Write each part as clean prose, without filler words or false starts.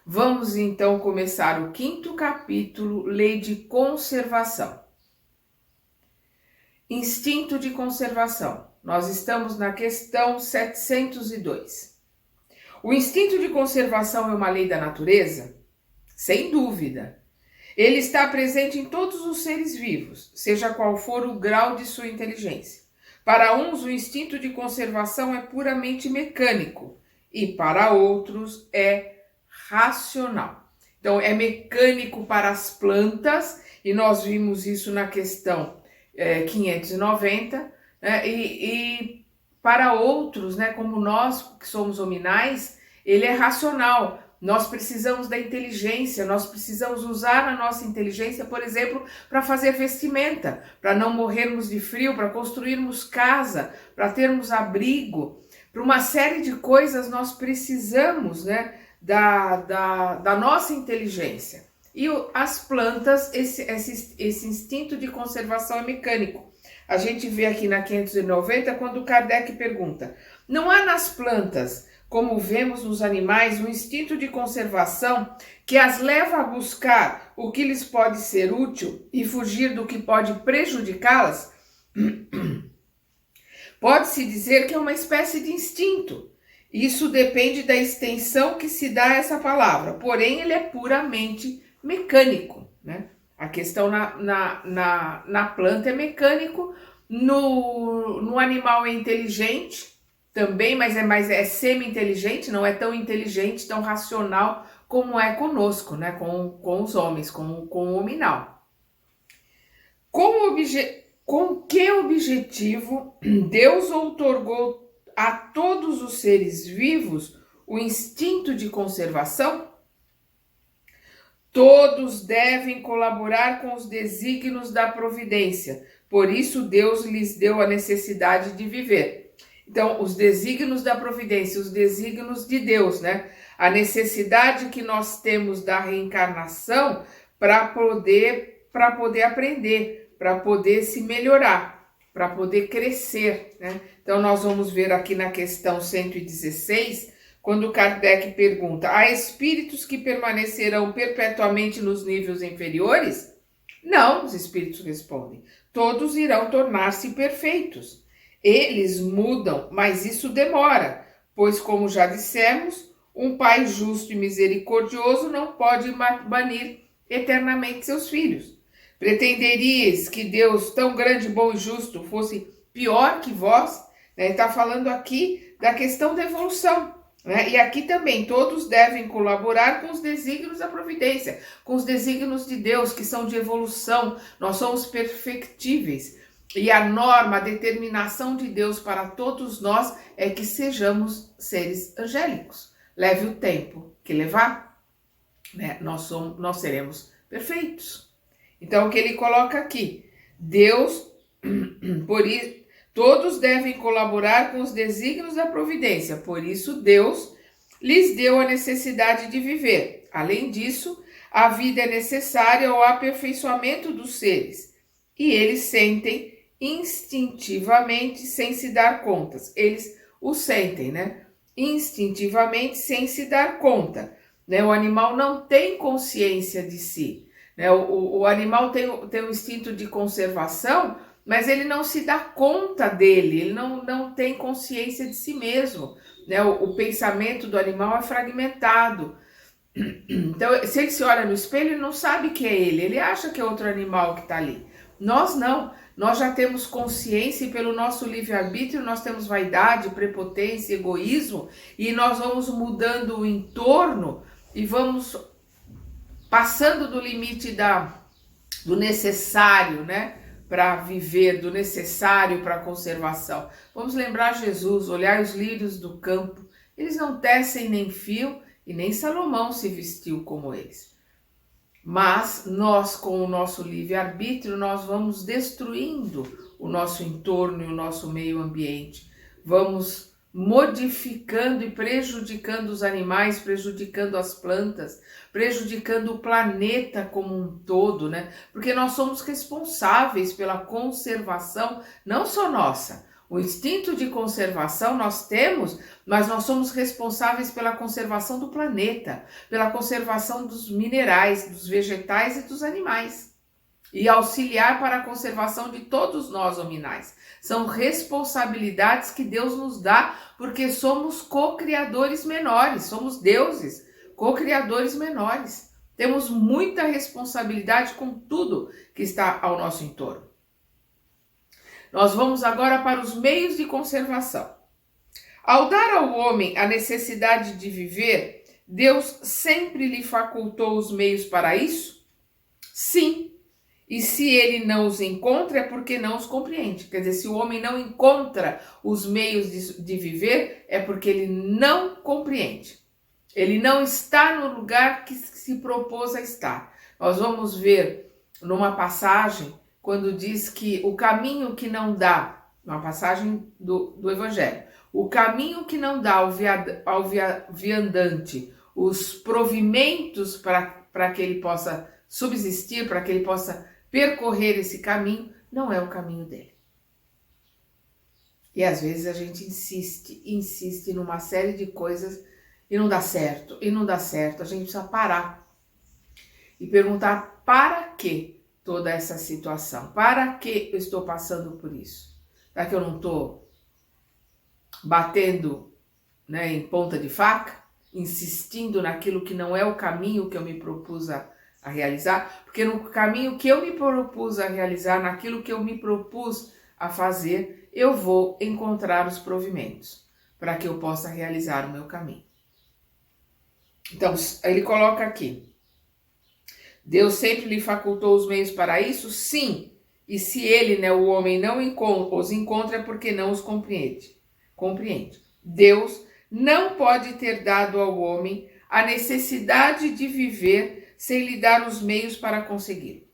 Vamos então começar o 5º capítulo, Lei de Conservação. Instinto de conservação. Nós estamos na questão 702. O instinto de conservação é uma lei da natureza? Sem dúvida. Ele está presente em todos os seres vivos, seja qual for o grau de sua inteligência. Para uns, o instinto de conservação é puramente mecânico e para outros é racional. Então, é mecânico para as plantas, e nós vimos isso na questão 590, né? E para outros, né, como nós que somos hominais, ele é racional. Nós precisamos da inteligência, nós precisamos usar a nossa inteligência, por exemplo, para fazer vestimenta, para não morrermos de frio, para construirmos casa, para termos abrigo. Para uma série de coisas nós precisamos, né, da nossa inteligência. E as plantas, esse instinto de conservação é mecânico. A gente vê aqui na 590 quando Kardec pergunta: não há nas plantas, como vemos nos animais, um instinto de conservação que as leva a buscar o que lhes pode ser útil e fugir do que pode prejudicá-las? Pode-se dizer que é uma espécie de instinto. Isso depende da extensão que se dá a essa palavra, porém ele é puramente mecânico, né? A questão na planta é mecânico, no animal é inteligente também, mas é semi-inteligente, não é tão inteligente, tão racional como é conosco, né? Com os homens, com o hominal. Com que objetivo Deus outorgou a todos os seres vivos o instinto de conservação? Todos devem colaborar com os desígnios da providência, por isso Deus lhes deu a necessidade de viver. Então, os desígnios da providência, os desígnios de Deus, né? A necessidade que nós temos da reencarnação para poder aprender, para poder se melhorar, para poder crescer, né? Então, nós vamos ver aqui na questão 116, quando Kardec pergunta: há espíritos que permanecerão perpetuamente nos níveis inferiores? Não, os espíritos respondem. Todos irão tornar-se perfeitos. Eles mudam, mas isso demora, pois, como já dissemos, um pai justo e misericordioso não pode banir eternamente seus filhos. Pretenderias que Deus, tão grande, bom e justo, fosse pior que vós? Está falando aqui da questão da evolução. E aqui também todos devem colaborar com os desígnios da providência, com os desígnios de Deus, que são de evolução. Nós somos perfectíveis. E a norma, a determinação de Deus para todos nós é que sejamos seres angélicos. Leve o tempo que levar, né? Nós seremos perfeitos. Então, o que ele coloca aqui? Deus, por isso, todos devem colaborar com os desígnios da providência, por isso Deus lhes deu a necessidade de viver. Além disso, a vida é necessária ao aperfeiçoamento dos seres, e eles sentem instintivamente sem se dar contas. Eles o sentem, né? Instintivamente sem se dar conta, né? O animal não tem consciência de si, né? O animal tem um instinto de conservação, mas ele não se dá conta dele, ele não tem consciência de si mesmo, né? O pensamento do animal é fragmentado. Então, se ele se olha no espelho, ele não sabe que é ele acha que é outro animal que está ali. Nós não, nós já temos consciência e pelo nosso livre-arbítrio nós temos vaidade, prepotência, egoísmo, e nós vamos mudando o entorno e vamos passando do limite do necessário, né? Para viver, do necessário para a conservação. Vamos lembrar Jesus: olhar os lírios do campo, eles não tecem nem fio, e nem Salomão se vestiu como eles. Mas nós, com o nosso livre-arbítrio, nós vamos destruindo o nosso entorno e o nosso meio ambiente. Vamos modificando e prejudicando os animais, prejudicando as plantas, prejudicando o planeta como um todo, né? Porque nós somos responsáveis pela conservação, não só nossa. O instinto de conservação nós temos, mas nós somos responsáveis pela conservação do planeta, pela conservação dos minerais, dos vegetais e dos animais. E auxiliar para a conservação de todos nós hominais. São responsabilidades que Deus nos dá, porque somos co-criadores menores, somos deuses, co-criadores menores. Temos muita responsabilidade com tudo que está ao nosso entorno. Nós vamos agora para os meios de conservação. Ao dar ao homem a necessidade de viver, Deus sempre lhe facultou os meios para isso? Sim. E se ele não os encontra, é porque não os compreende. Quer dizer, se o homem não encontra os meios de viver, é porque ele não compreende. Ele não está no lugar que se propôs a estar. Nós vamos ver numa passagem, quando diz que o caminho que não dá, uma passagem do Evangelho, o caminho que não dá ao viandante os provimentos para que ele possa subsistir, para que ele possa percorrer esse caminho, não é o caminho dele. E às vezes a gente insiste numa série de coisas e não dá certo, A gente precisa parar e perguntar para que toda essa situação, para que eu estou passando por isso? Será que eu não estou batendo, né, em ponta de faca, insistindo naquilo que não é o caminho que eu me propus a realizar? Porque no caminho que eu me propus a realizar, naquilo que eu me propus a fazer, eu vou encontrar os provimentos para que eu possa realizar o meu caminho. Então, ele coloca aqui, Deus sempre lhe facultou os meios para isso? Sim. E se ele, né, o homem, não os encontra, é porque não os compreende. Deus não pode ter dado ao homem a necessidade de viver sem lhe dar os meios para consegui-lo.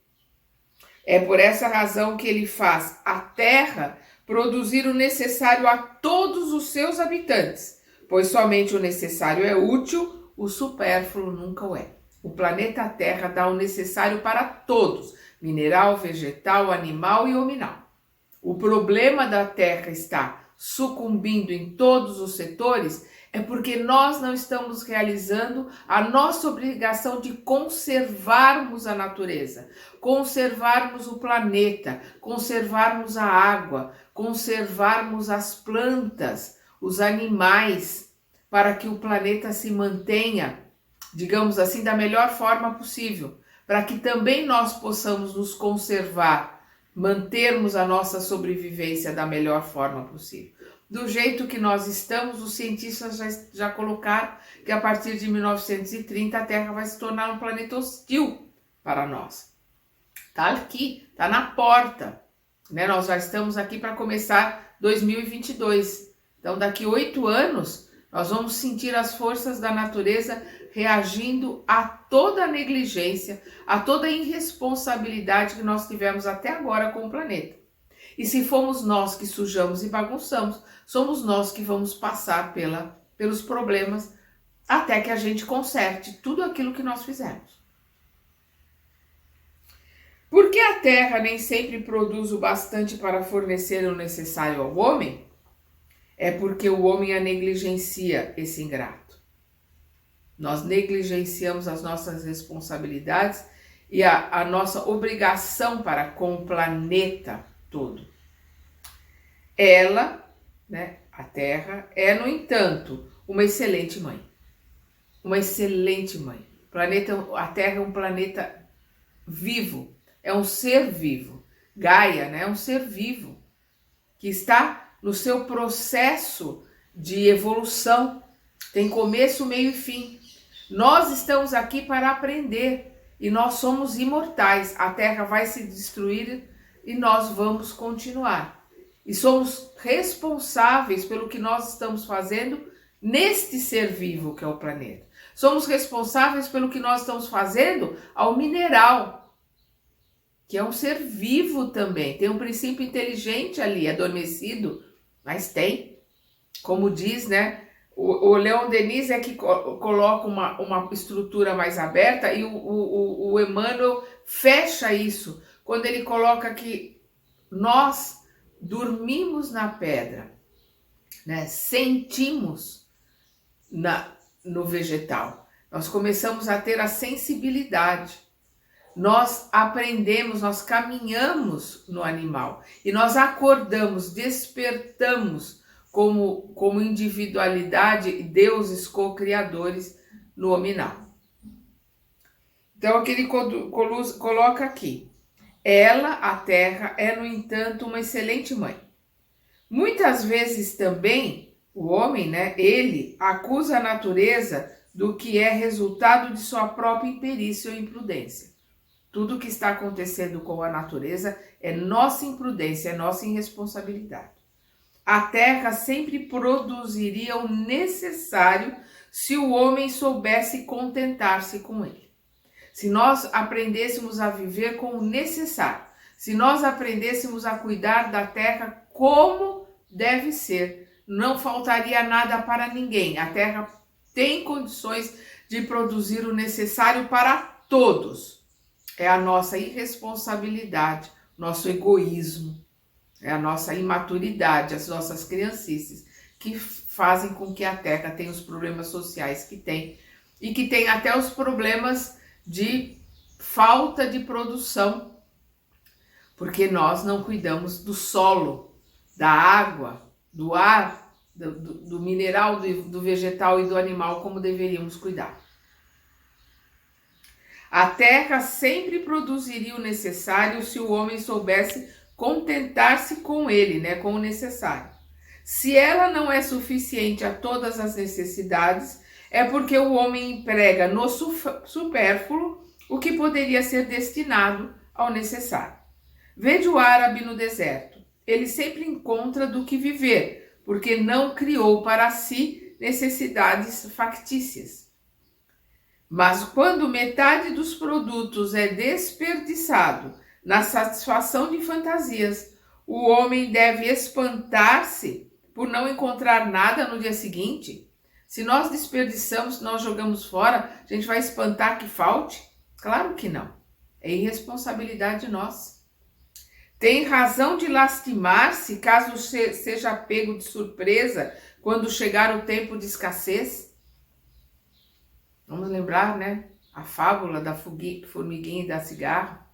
É por essa razão que ele faz a terra produzir o necessário a todos os seus habitantes, pois somente o necessário é útil, o supérfluo nunca o é. O planeta Terra dá o necessário para todos, mineral, vegetal, animal e hominal. O problema da Terra está sucumbindo em todos os setores é porque nós não estamos realizando a nossa obrigação de conservarmos a natureza, conservarmos o planeta, conservarmos a água, conservarmos as plantas, os animais, para que o planeta se mantenha, digamos assim, da melhor forma possível, para que também nós possamos nos conservar, mantermos a nossa sobrevivência da melhor forma possível. Do jeito que nós estamos, os cientistas já colocaram que a partir de 1930 a Terra vai se tornar um planeta hostil para nós. Está aqui, está na porta, né? Nós já estamos aqui para começar 2022. Então, daqui 8 anos, nós vamos sentir as forças da natureza reagindo a toda a negligência, a toda a irresponsabilidade que nós tivemos até agora com o planeta. E se fomos nós que sujamos e bagunçamos, somos nós que vamos passar pelos problemas até que a gente conserte tudo aquilo que nós fizemos. Por que a terra nem sempre produz o bastante para fornecer o necessário ao homem? É porque o homem a negligencia, esse ingrato. Nós negligenciamos as nossas responsabilidades e a nossa obrigação para com o planeta todo. Ela, né, a Terra, é, no entanto, uma excelente mãe. Uma excelente mãe. A Terra é um planeta vivo, é um ser vivo. Gaia, né, é um ser vivo que está no seu processo de evolução. Tem começo, meio e fim. Nós estamos aqui para aprender e nós somos imortais. A Terra vai se destruir e nós vamos continuar. E somos responsáveis pelo que nós estamos fazendo neste ser vivo que é o planeta. Somos responsáveis pelo que nós estamos fazendo ao mineral, que é um ser vivo também. Tem um princípio inteligente ali, adormecido, mas tem. Como diz, né? O Leon Denis é que coloca uma estrutura mais aberta e o Emmanuel fecha isso, quando ele coloca que nós dormimos na pedra, né? Sentimos no vegetal. Nós começamos a ter a sensibilidade. Nós aprendemos, nós caminhamos no animal e nós acordamos, despertamos como individualidade e deuses co-criadores no hominal. Então, aqui ele coloca aqui: ela, a terra, é, no entanto, uma excelente mãe. Muitas vezes também o homem, né, ele acusa a natureza do que é resultado de sua própria imperícia ou imprudência. Tudo que está acontecendo com a natureza é nossa imprudência, é nossa irresponsabilidade. A terra sempre produziria o necessário se o homem soubesse contentar-se com ele. Se nós aprendêssemos a viver com o necessário, se nós aprendêssemos a cuidar da terra como deve ser, não faltaria nada para ninguém. A terra tem condições de produzir o necessário para todos. É a nossa irresponsabilidade, nosso egoísmo, é a nossa imaturidade, as nossas criancices, que fazem com que a terra tenha os problemas sociais que tem e que tem até os problemas de falta de produção, porque nós não cuidamos do solo, da água, do ar, do mineral, do vegetal e do animal como deveríamos cuidar. A terra sempre produziria o necessário se o homem soubesse contentar-se com ele, né, com o necessário. Se ela não é suficiente a todas as necessidades, é porque o homem emprega no supérfluo o que poderia ser destinado ao necessário. Veja o árabe no deserto. Ele sempre encontra do que viver, porque não criou para si necessidades factícias. Mas quando metade dos produtos é desperdiçado na satisfação de fantasias, o homem deve espantar-se por não encontrar nada no dia seguinte. Se nós desperdiçamos, se nós jogamos fora, a gente vai espantar que falte? Claro que não. É irresponsabilidade nossa. Tem razão de lastimar-se caso seja pego de surpresa quando chegar o tempo de escassez? Vamos lembrar, né? A fábula da formiguinha e da cigarra.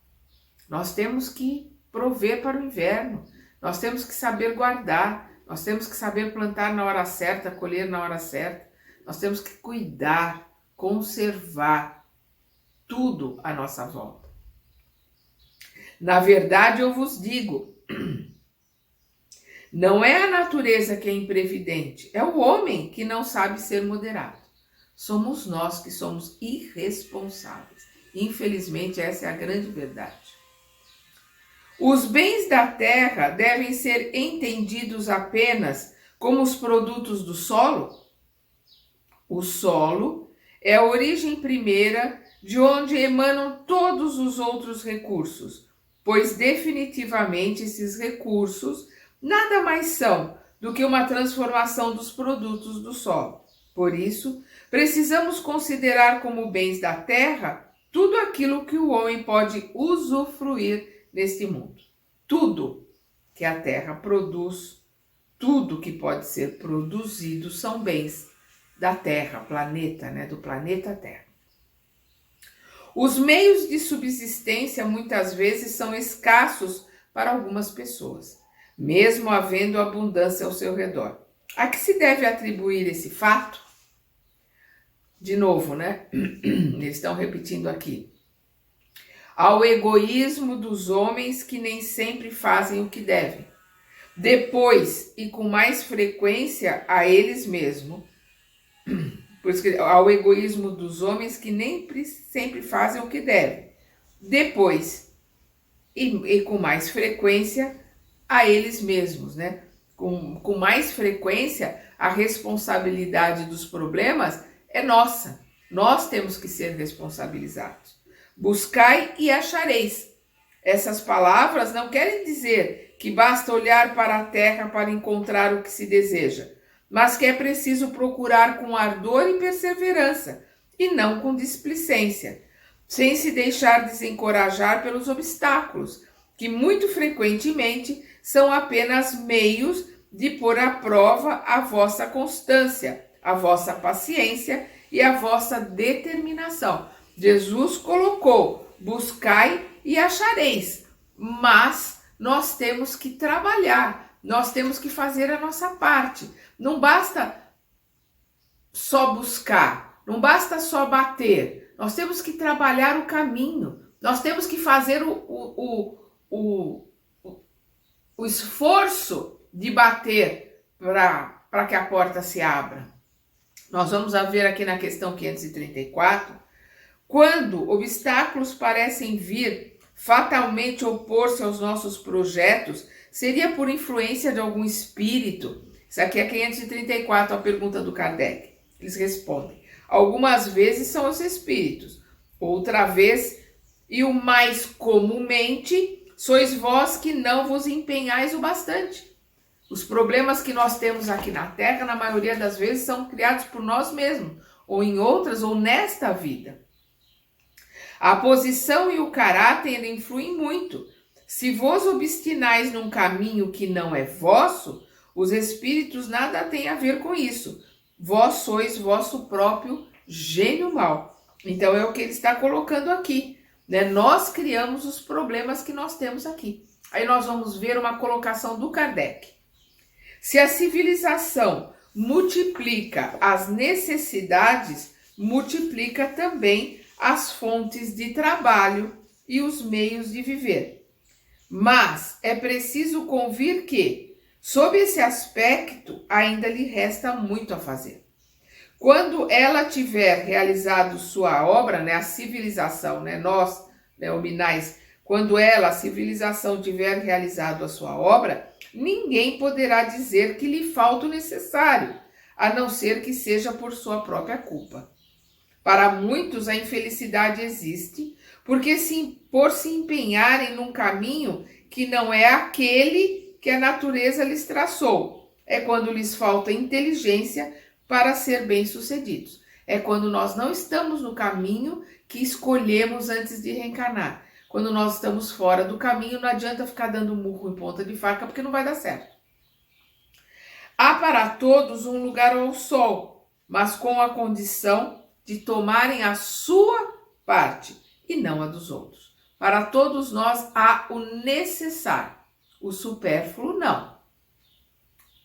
Nós temos que prover para o inverno. Nós temos que saber guardar. Nós temos que saber plantar na hora certa, colher na hora certa. Nós temos que cuidar, conservar tudo à nossa volta. Na verdade, eu vos digo, não é a natureza que é imprevidente, é o homem que não sabe ser moderado. Somos nós que somos irresponsáveis. Infelizmente, essa é a grande verdade. Os bens da terra devem ser entendidos apenas como os produtos do solo? O solo é a origem primeira de onde emanam todos os outros recursos, pois definitivamente esses recursos nada mais são do que uma transformação dos produtos do solo. Por isso, precisamos considerar como bens da terra tudo aquilo que o homem pode usufruir neste mundo. Tudo que a terra produz, tudo que pode ser produzido são bens da terra, planeta, né? Do planeta Terra. Os meios de subsistência muitas vezes são escassos para algumas pessoas, mesmo havendo abundância ao seu redor. A que se deve atribuir esse fato? De novo, né? Eles estão repetindo aqui. Ao egoísmo dos homens que nem sempre fazem o que devem. Depois, e com mais frequência, a eles mesmos. Por isso que, ao egoísmo dos homens que nem sempre fazem o que devem. Depois, e com mais frequência, a eles mesmos, né? Com mais frequência, a responsabilidade dos problemas é nossa. Nós temos que ser responsabilizados. Buscai e achareis. Essas palavras não querem dizer que basta olhar para a terra para encontrar o que se deseja, mas que é preciso procurar com ardor e perseverança, e não com displicência, sem se deixar desencorajar pelos obstáculos, que muito frequentemente são apenas meios de pôr à prova a vossa constância, a vossa paciência e a vossa determinação. Jesus colocou: buscai e achareis, mas nós temos que trabalhar, nós temos que fazer a nossa parte. Não basta só buscar, não basta só bater, nós temos que trabalhar o caminho, nós temos que fazer o esforço de bater para que a porta se abra. Nós vamos ver aqui na questão 534, quando obstáculos parecem vir fatalmente opor-se aos nossos projetos, seria por influência de algum espírito? Isso aqui é 534, a pergunta do Kardec. Eles respondem: algumas vezes são os espíritos, outra vez, e o mais comumente, sois vós que não vos empenhais o bastante. Os problemas que nós temos aqui na Terra, na maioria das vezes, são criados por nós mesmos, ou em outras, ou nesta vida. A posição e o caráter influem muito. Se vos obstinais num caminho que não é vosso, os espíritos nada têm a ver com isso. Vós sois vosso próprio gênio mau. Então é o que ele está colocando aqui, né? Nós criamos os problemas que nós temos aqui. Aí nós vamos ver uma colocação do Kardec. Se a civilização multiplica as necessidades, multiplica também as fontes de trabalho e os meios de viver. Mas é preciso convir que, sob esse aspecto, ainda lhe resta muito a fazer. Quando ela tiver realizado sua obra, né, a civilização, né, nós, né, hominais, quando ela, a civilização, tiver realizado a sua obra, ninguém poderá dizer que lhe falta o necessário, a não ser que seja por sua própria culpa. Para muitos a infelicidade existe, porque por se empenharem num caminho que não é aquele que a natureza lhes traçou. É quando lhes falta inteligência para ser bem-sucedidos. É quando nós não estamos no caminho que escolhemos antes de reencarnar. Quando nós estamos fora do caminho, não adianta ficar dando murro em ponta de faca, porque não vai dar certo. Há para todos um lugar ao sol, mas com a condição de tomarem a sua parte e não a dos outros. Para todos nós há o necessário, o supérfluo não.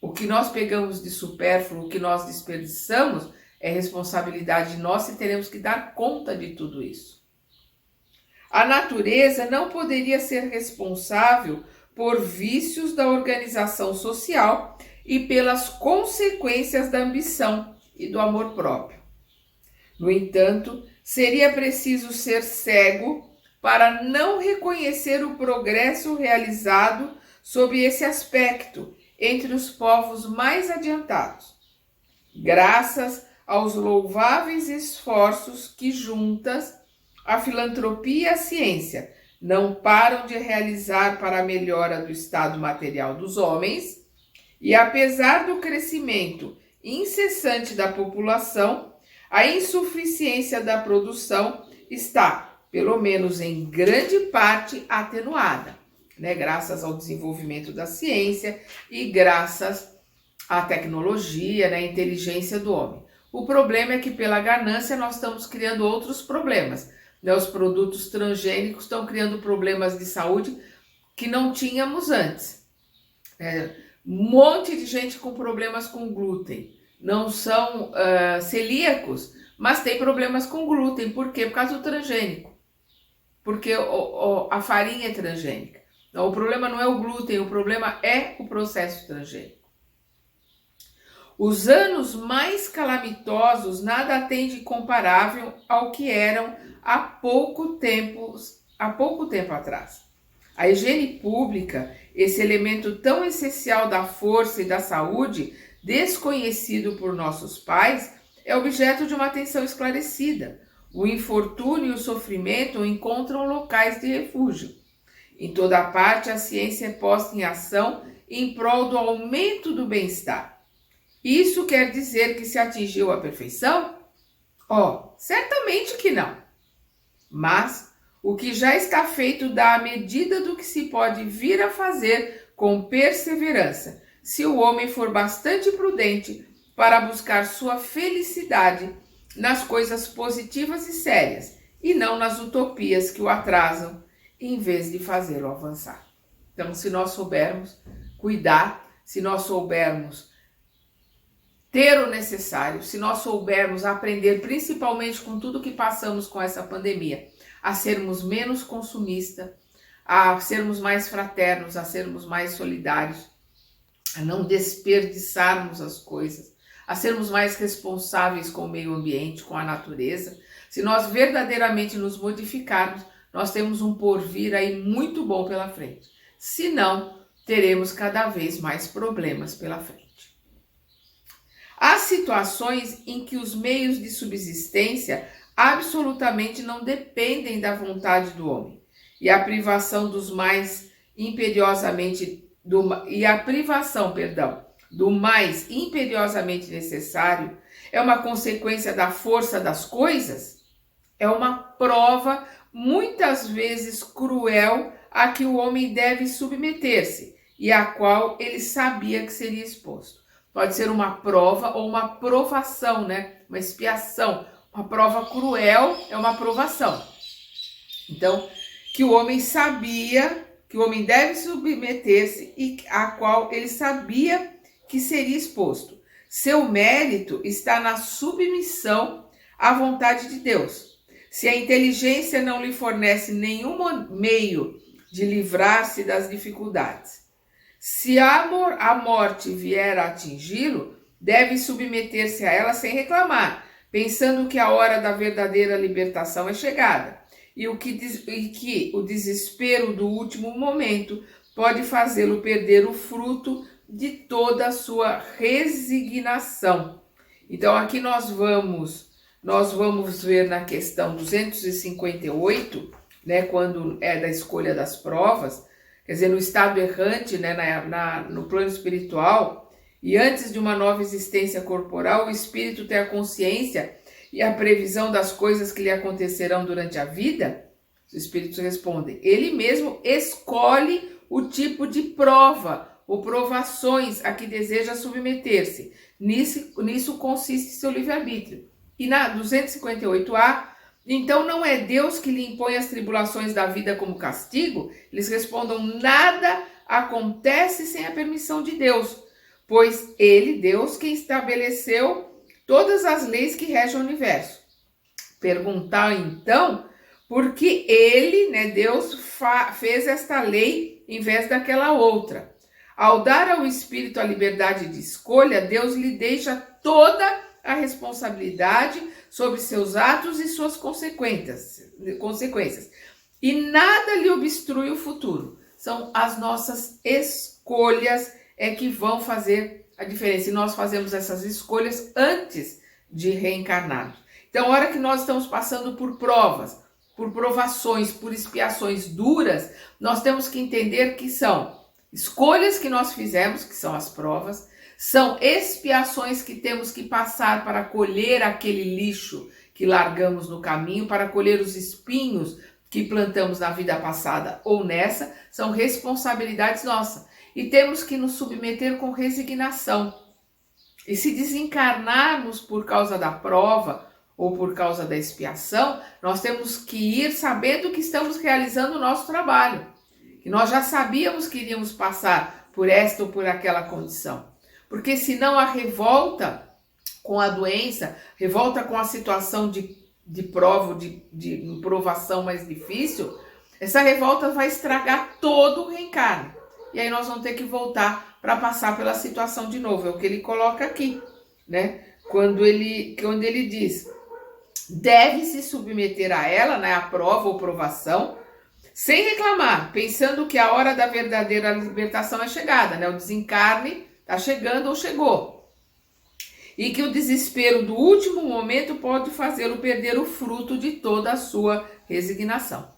O que nós pegamos de supérfluo, o que nós desperdiçamos, é responsabilidade nossa e teremos que dar conta de tudo isso. A natureza não poderia ser responsável por vícios da organização social e pelas consequências da ambição e do amor próprio. No entanto, seria preciso ser cego para não reconhecer o progresso realizado sob esse aspecto entre os povos mais adiantados, graças aos louváveis esforços que juntas a filantropia e a ciência não param de realizar para a melhora do estado material dos homens, e apesar do crescimento incessante da população, a insuficiência da produção está, pelo menos em grande parte, atenuada, né? Graças ao desenvolvimento da ciência e graças à tecnologia, né? A inteligência do homem. O problema é que pela ganância nós estamos criando outros problemas. Os produtos transgênicos estão criando problemas de saúde que não tínhamos antes. Um monte de gente com problemas com glúten. Não são celíacos, mas tem problemas com glúten. Por quê? Por causa do transgênico. Porque a farinha é transgênica. Então, o problema não é o glúten, o problema é o processo transgênico. Os anos mais calamitosos nada têm de comparável ao que eram há pouco tempo atrás. A higiene pública, esse elemento tão essencial da força e da saúde, desconhecido por nossos pais, é objeto de uma atenção esclarecida. O infortúnio e o sofrimento encontram locais de refúgio. Em toda parte, a ciência é posta em ação em prol do aumento do bem-estar. Isso quer dizer que se atingiu a perfeição? Certamente que não. Mas o que já está feito dá a medida do que se pode vir a fazer com perseverança, se o homem for bastante prudente para buscar sua felicidade nas coisas positivas e sérias, e não nas utopias que o atrasam, em vez de fazê-lo avançar. Então, se nós soubermos cuidar, se nós soubermos ter o necessário, se nós soubermos aprender, principalmente com tudo que passamos com essa pandemia, a sermos menos consumistas, a sermos mais fraternos, a sermos mais solidários, a não desperdiçarmos as coisas, a sermos mais responsáveis com o meio ambiente, com a natureza. Se nós verdadeiramente nos modificarmos, nós temos um porvir aí muito bom pela frente. Se não, teremos cada vez mais problemas pela frente. Há situações em que os meios de subsistência absolutamente não dependem da vontade do homem, e a privação do mais imperiosamente necessário é uma consequência da força das coisas, é uma prova muitas vezes cruel a que o homem deve submeter-se e a qual ele sabia que seria exposto. Pode ser uma prova ou uma provação, né? Uma expiação. Uma prova cruel é uma provação. Então, que o homem sabia que o homem deve submeter-se e a qual ele sabia que seria exposto. Seu mérito está na submissão à vontade de Deus. Se a inteligência não lhe fornece nenhum meio de livrar-se das dificuldades, se a morte vier a atingi-lo, deve submeter-se a ela sem reclamar, pensando que a hora da verdadeira libertação é chegada, e que o desespero do último momento pode fazê-lo perder o fruto de toda a sua resignação. Então aqui nós vamos ver na questão 258, né, quando é da escolha das provas, quer dizer, no estado errante, né, no plano espiritual, e antes de uma nova existência corporal, o espírito tem a consciência e a previsão das coisas que lhe acontecerão durante a vida. Os espíritos respondem, ele mesmo escolhe o tipo de prova ou provações a que deseja submeter-se. Nisso consiste seu livre-arbítrio. E na 258A, então não é Deus que lhe impõe as tribulações da vida como castigo? Eles respondam, nada acontece sem a permissão de Deus, pois ele, Deus, quem estabeleceu todas as leis que regem o universo. Perguntar então, por que ele, né, Deus, fez esta lei em vez daquela outra? Ao dar ao Espírito a liberdade de escolha, Deus lhe deixa toda a responsabilidade sobre seus atos e suas consequências. E nada lhe obstrui o futuro. São as nossas escolhas que vão fazer a diferença. E nós fazemos essas escolhas antes de reencarnar. Então, a hora que nós estamos passando por provas, por provações, por expiações duras, nós temos que entender que são escolhas que nós fizemos, que são as provas, são expiações que temos que passar para colher aquele lixo que largamos no caminho, para colher os espinhos que plantamos na vida passada ou nessa, são responsabilidades nossas. E temos que nos submeter com resignação. E se desencarnarmos por causa da prova ou por causa da expiação, nós temos que ir sabendo que estamos realizando o nosso trabalho, que nós já sabíamos que iríamos passar por esta ou por aquela condição. Porque senão a revolta com a doença, revolta com a situação de prova, de provação mais difícil, essa revolta vai estragar todo o reencarne. E aí nós vamos ter que voltar para passar pela situação de novo. É o que ele coloca aqui, né? Quando ele diz, deve se submeter a ela, né, a prova ou provação, sem reclamar, pensando que a hora da verdadeira libertação é chegada, né? O desencarne está chegando ou chegou. E que o desespero do último momento pode fazê-lo perder o fruto de toda a sua resignação.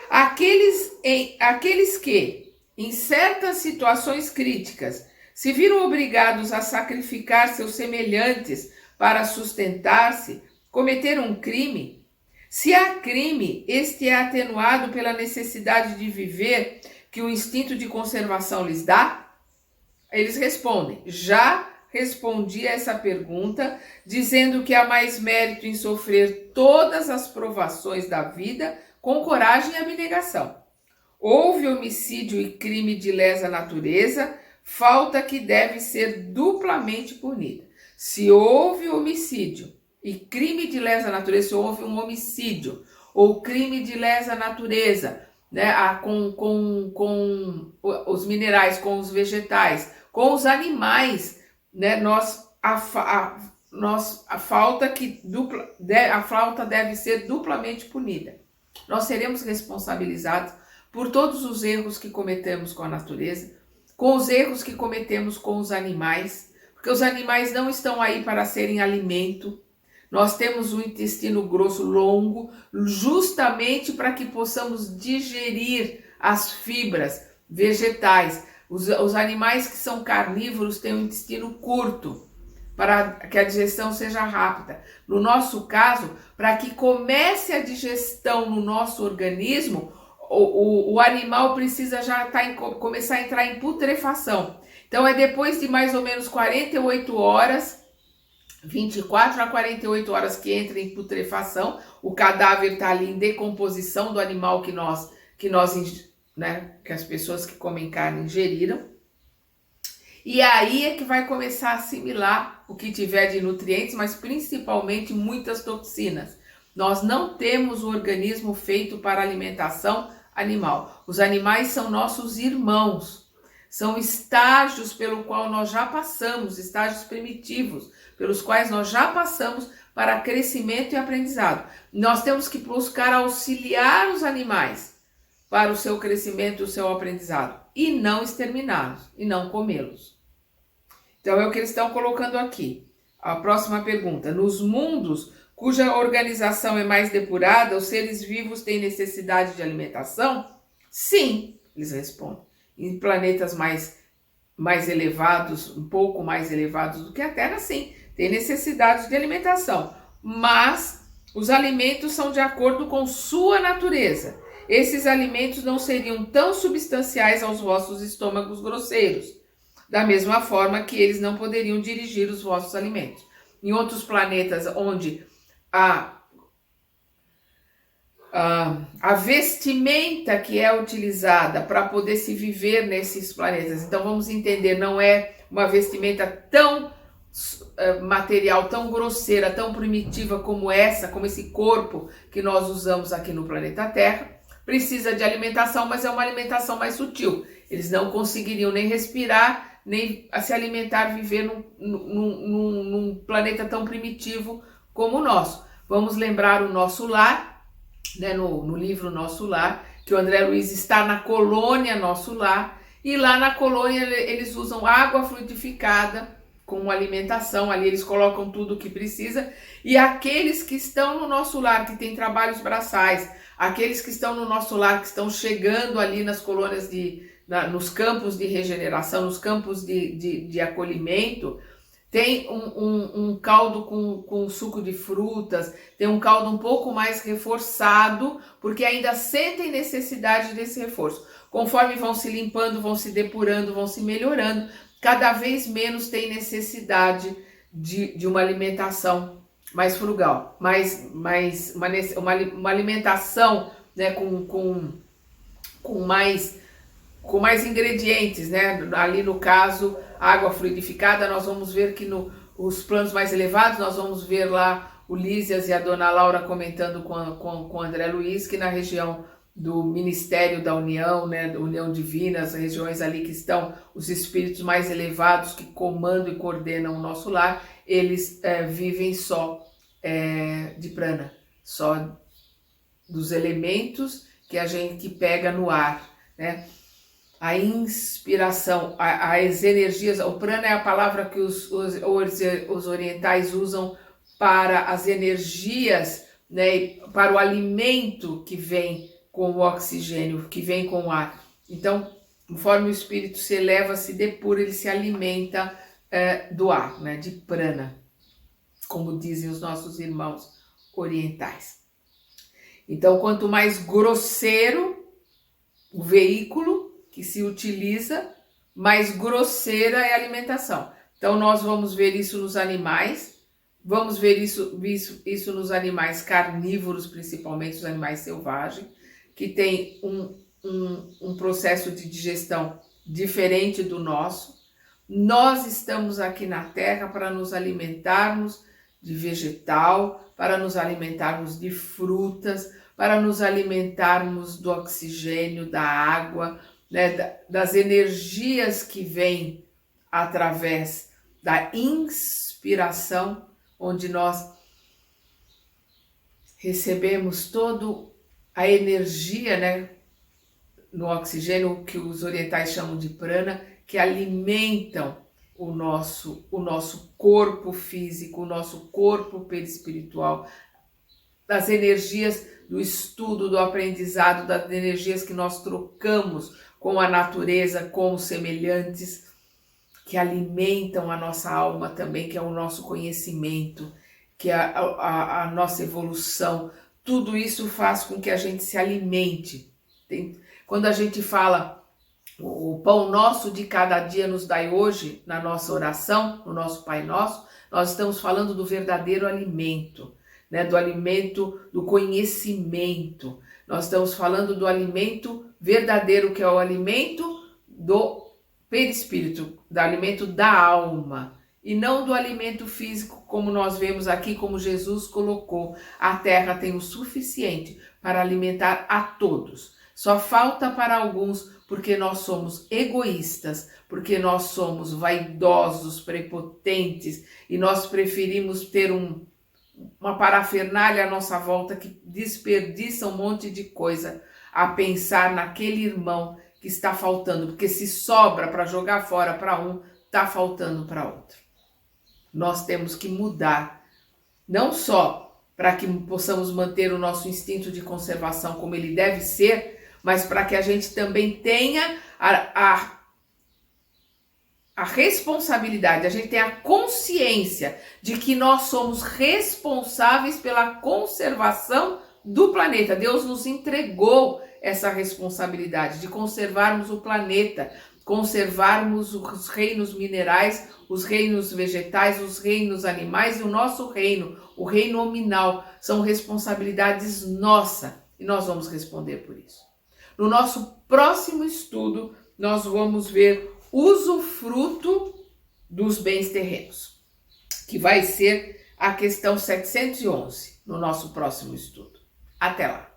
Aqueles que, em certas situações críticas, se viram obrigados a sacrificar seus semelhantes para sustentar-se, cometeram um crime. Se há crime, este é atenuado pela necessidade de viver que o instinto de conservação lhes dá? Eles respondem: já respondi a essa pergunta, dizendo que há mais mérito em sofrer todas as provações da vida com coragem e abnegação. Houve homicídio e crime de lesa natureza, falta que deve ser duplamente punida. Se houve homicídio e crime de lesa natureza, se houve um homicídio ou crime de lesa natureza, né, com os minerais, com os vegetais, com os animais, né, a falta deve ser duplamente punida. Nós seremos responsabilizados por todos os erros que cometemos com a natureza, com os erros que cometemos com os animais, porque os animais não estão aí para serem alimento. Nós temos um intestino grosso longo, justamente para que possamos digerir as fibras vegetais. Os animais que são carnívoros têm um intestino curto, para que a digestão seja rápida. No nosso caso, para que comece a digestão no nosso organismo, o animal precisa já começar a entrar em putrefação. Então é depois de mais ou menos 48 horas, 24 a 48 horas que entra em putrefação, o cadáver está ali em decomposição do animal que as pessoas que comem carne ingeriram. E aí é que vai começar a assimilar o que tiver de nutrientes, mas principalmente muitas toxinas. Nós não temos o organismo feito para alimentação animal. Os animais são nossos irmãos. São estágios pelo qual nós já passamos, estágios primitivos, pelos quais nós já passamos para crescimento e aprendizado. Nós temos que buscar auxiliar os animais para o seu crescimento e o seu aprendizado, e não exterminá-los, e não comê-los. Então é o que eles estão colocando aqui. A próxima pergunta: nos mundos cuja organização é mais depurada, os seres vivos têm necessidade de alimentação? Sim, eles respondem. Em planetas mais elevados, um pouco mais elevados do que a Terra, sim, tem necessidade de alimentação. Mas os alimentos são de acordo com sua natureza. Esses alimentos não seriam tão substanciais aos vossos estômagos grosseiros, da mesma forma que eles não poderiam dirigir os vossos alimentos. Em outros planetas onde a vestimenta que é utilizada para poder se viver nesses planetas, então vamos entender, não é uma vestimenta tão material, tão grosseira, tão primitiva como esse corpo que nós usamos aqui no planeta Terra. Precisa de alimentação, mas é uma alimentação mais sutil. Eles não conseguiriam nem respirar, nem se alimentar, viver num planeta tão primitivo como o nosso. Vamos lembrar o Nosso Lar, né, no livro Nosso Lar, que o André Luiz está na colônia Nosso Lar, e lá na colônia eles usam água fluidificada como alimentação, ali eles colocam tudo o que precisa, e aqueles que estão no Nosso Lar, que têm trabalhos braçais, aqueles que estão no Nosso Lar, que estão chegando ali nas colônias, nos campos de regeneração, nos campos de acolhimento, tem um caldo com suco de frutas, tem um caldo um pouco mais reforçado, porque ainda sentem necessidade desse reforço. Conforme vão se limpando, vão se depurando, vão se melhorando, cada vez menos tem necessidade de uma alimentação mais frugal, uma alimentação, né, com mais ingredientes, né? Ali no caso, água fluidificada, nós vamos ver que os planos mais elevados, nós vamos ver lá o Lísias e a Dona Laura comentando com o André Luiz, que na região do Ministério da União, né, da União Divina, as regiões ali que estão os espíritos mais elevados que comandam e coordenam o nosso lar, eles vivem só de prana, só dos elementos que a gente pega no ar, né? A inspiração, as energias, o prana é a palavra que os orientais usam para as energias, né, para o alimento que vem com o oxigênio, que vem com o ar. Então, conforme o espírito se eleva, se depura, ele se alimenta do ar, né, de prana, como dizem os nossos irmãos orientais. Então, quanto mais grosseiro o veículo, que se utiliza, mais grosseira é a alimentação. Então nós vamos ver isso nos animais, vamos ver isso nos animais carnívoros, principalmente os animais selvagens, que tem um processo de digestão diferente do nosso. Nós estamos aqui na Terra para nos alimentarmos de vegetal, para nos alimentarmos de frutas, para nos alimentarmos do oxigênio, da água, né, das energias que vêm através da inspiração, onde nós recebemos toda a energia, né, no oxigênio, que os orientais chamam de prana, que alimentam o nosso corpo físico, o nosso corpo perispiritual, das energias do estudo, do aprendizado, das energias que nós trocamos com a natureza, com os semelhantes, que alimentam a nossa alma também, que é o nosso conhecimento, que é a nossa evolução. Tudo isso faz com que a gente se alimente. Quando a gente fala o pão nosso de cada dia nos dai hoje, na nossa oração, no nosso Pai Nosso, nós estamos falando do verdadeiro alimento, né? Do alimento do conhecimento. Nós estamos falando do alimento verdadeiro, que é o alimento do perispírito, do alimento da alma, e não do alimento físico, como nós vemos aqui, como Jesus colocou. A terra tem o suficiente para alimentar a todos. Só falta para alguns, porque nós somos egoístas, porque nós somos vaidosos, prepotentes, e nós preferimos ter uma parafernália à nossa volta que desperdiça um monte de coisa, a pensar naquele irmão que está faltando, porque se sobra para jogar fora para um, está faltando para outro. Nós temos que mudar, não só para que possamos manter o nosso instinto de conservação como ele deve ser, mas para que a gente também tenha a responsabilidade, a gente tenha a consciência de que nós somos responsáveis pela conservação do planeta. Deus nos entregou essa responsabilidade de conservarmos o planeta, conservarmos os reinos minerais, os reinos vegetais, os reinos animais e o nosso reino, o reino nominal. São responsabilidades nossas e nós vamos responder por isso. No nosso próximo estudo, nós vamos ver usufruto dos bens terrenos, que vai ser a questão 711 no nosso próximo estudo. Até lá!